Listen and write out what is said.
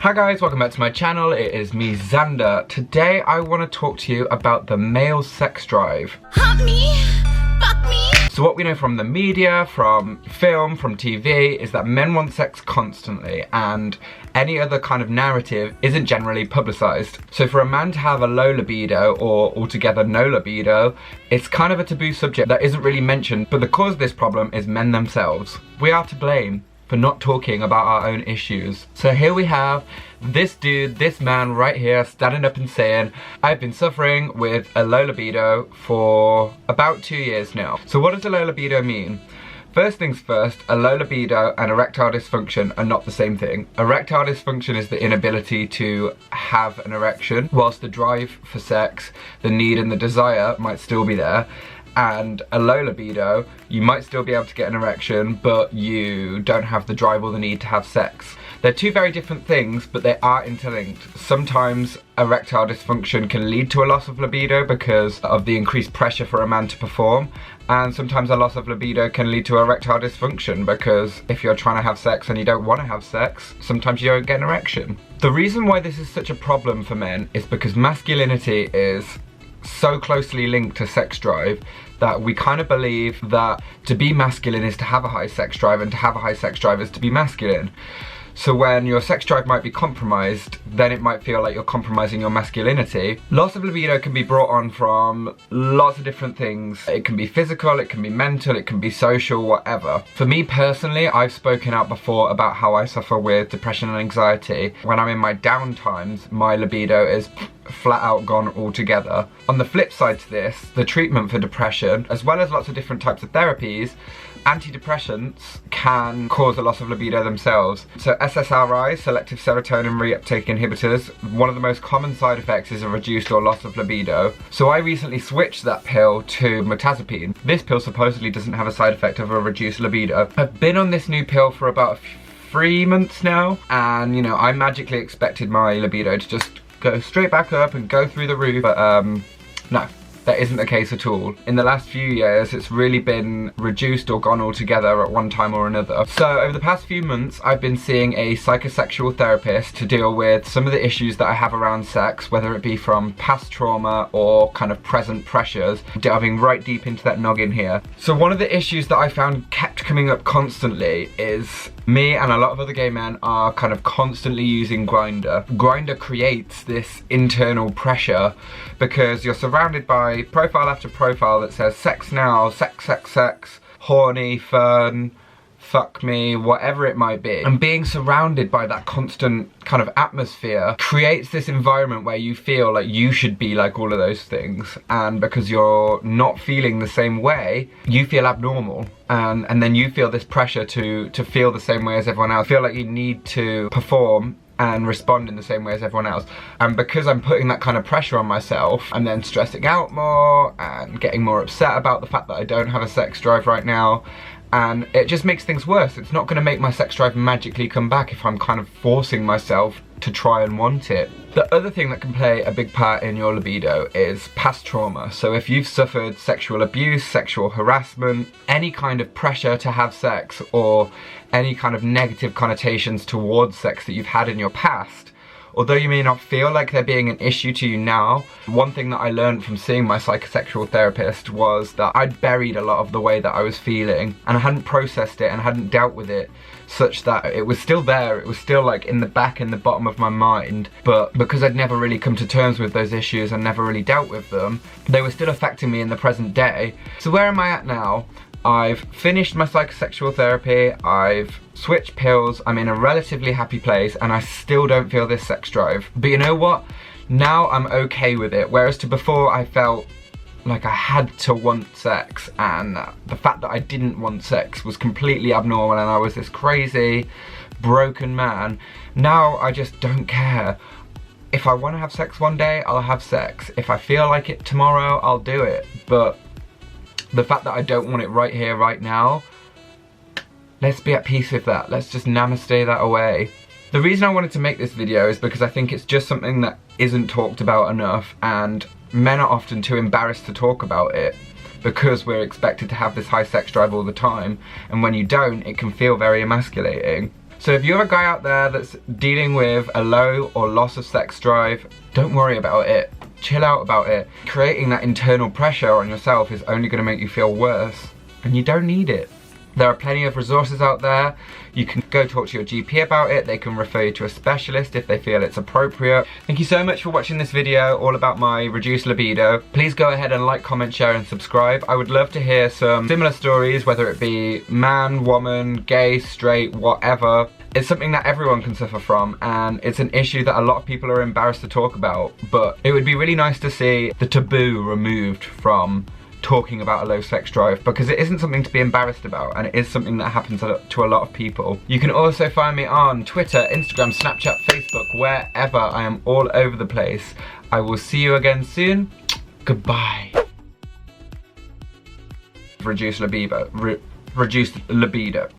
Hi guys, welcome back to my channel. It is me, Xander. Today I want to talk to you about the male sex drive. Hump me, fuck me. So what we know from the media, from film, from TV, is that men want sex constantly and any other kind of narrative isn't generally publicized. So for a man to have a low libido or altogether no libido, it's kind of a taboo subject that isn't really mentioned, but the cause of this problem is men themselves. We are to blame for not talking about our own issues. So here we have this dude, this man right here, standing up and saying, I've been suffering with a low libido for about 2 years now. So what does a low libido mean? First things first, a low libido and erectile dysfunction are not the same thing. Erectile dysfunction is the inability to have an erection, whilst the drive for sex, the need and the desire might still be there. And a low libido, you might still be able to get an erection, but you don't have the drive or the need to have sex. They're two very different things, but they are interlinked. Sometimes erectile dysfunction can lead to a loss of libido because of the increased pressure for a man to perform, and sometimes a loss of libido can lead to erectile dysfunction because if you're trying to have sex and you don't want to have sex, sometimes you don't get an erection. The reason why this is such a problem for men is because masculinity is so closely linked to sex drive that we kind of believe that to be masculine is to have a high sex drive and to have a high sex drive is to be masculine. So when your sex drive might be compromised, then it might feel like you're compromising your masculinity. Loss of libido can be brought on from lots of different things. It can be physical, it can be mental, it can be social, whatever. For me personally, I've spoken out before about how I suffer with depression and anxiety. When I'm in my down times, my libido is flat out gone altogether. On the flip side to this, the treatment for depression, as well as lots of different types of therapies, antidepressants can cause a loss of libido themselves. So SSRIs, selective serotonin reuptake inhibitors, one of the most common side effects is a reduced or loss of libido. So I recently switched that pill to mirtazapine. This pill supposedly doesn't have a side effect of a reduced libido. I've been on this new pill for about 3 months now, and you know, I magically expected my libido to just go straight back up and go through the roof, but no. That isn't the case at all. In the last few years, it's really been reduced or gone altogether at one time or another. So over the past few months, I've been seeing a psychosexual therapist to deal with some of the issues that I have around sex, whether it be from past trauma or kind of present pressures, diving right deep into that noggin here. So one of the issues that I found kept coming up constantly is me and a lot of other gay men are kind of constantly using Grindr. Grindr creates this internal pressure because you're surrounded by profile after profile that says sex now, sex, sex, sex, horny, fun, fuck me, whatever it might be. And being surrounded by that constant kind of atmosphere creates this environment where you feel like you should be like all of those things, and because you're not feeling the same way, you feel abnormal. And then you feel this pressure to feel the same way as everyone else. Feel like you need to perform and respond in the same way as everyone else. And because I'm putting that kind of pressure on myself, I'm then stressing out more and getting more upset about the fact that I don't have a sex drive right now. And it just makes things worse. It's not gonna make my sex drive magically come back if I'm kind of forcing myself to try and want it. The other thing that can play a big part in your libido is past trauma. So if you've suffered sexual abuse, sexual harassment, any kind of pressure to have sex, or any kind of negative connotations towards sex that you've had in your past, although you may not feel like they're being an issue to you now, one thing that I learned from seeing my psychosexual therapist was that I'd buried a lot of the way that I was feeling, and I hadn't processed it and hadn't dealt with it such that it was still there, it was still like in the back, in the bottom of my mind, but because I'd never really come to terms with those issues and never really dealt with them, they were still affecting me in the present day. So where am I at now? I've finished my psychosexual therapy, I've switched pills, I'm in a relatively happy place, and I still don't feel this sex drive. But you know what? Now I'm okay with it, whereas to before I felt like I had to want sex, and the fact that I didn't want sex was completely abnormal and I was this crazy, broken man. Now I just don't care. If I want to have sex one day, I'll have sex. If I feel like it tomorrow, I'll do it. But the fact that I don't want it right here, right now, let's be at peace with that. Let's just namaste that away. The reason I wanted to make this video is because I think it's just something that isn't talked about enough, and men are often too embarrassed to talk about it because we're expected to have this high sex drive all the time, and when you don't, it can feel very emasculating. So if you're a guy out there that's dealing with a low or loss of sex drive, don't worry about it. Chill out about it. Creating that internal pressure on yourself is only going to make you feel worse, and you don't need it. There are plenty of resources out there. You can go talk to your GP about it. They can refer you to a specialist if they feel it's appropriate. Thank you so much for watching this video all about my reduced libido. Please go ahead and like, comment, share and subscribe. I would love to hear some similar stories, whether it be man, woman, gay, straight, whatever. It's something that everyone can suffer from, and it's an issue that a lot of people are embarrassed to talk about, but it would be really nice to see the taboo removed from talking about a low sex drive, because it isn't something to be embarrassed about, and it is something that happens to a lot of people. You can also find me on Twitter, Instagram, Snapchat, Facebook, wherever. I am all over the place. I will see you again soon. Goodbye. Reduced libido.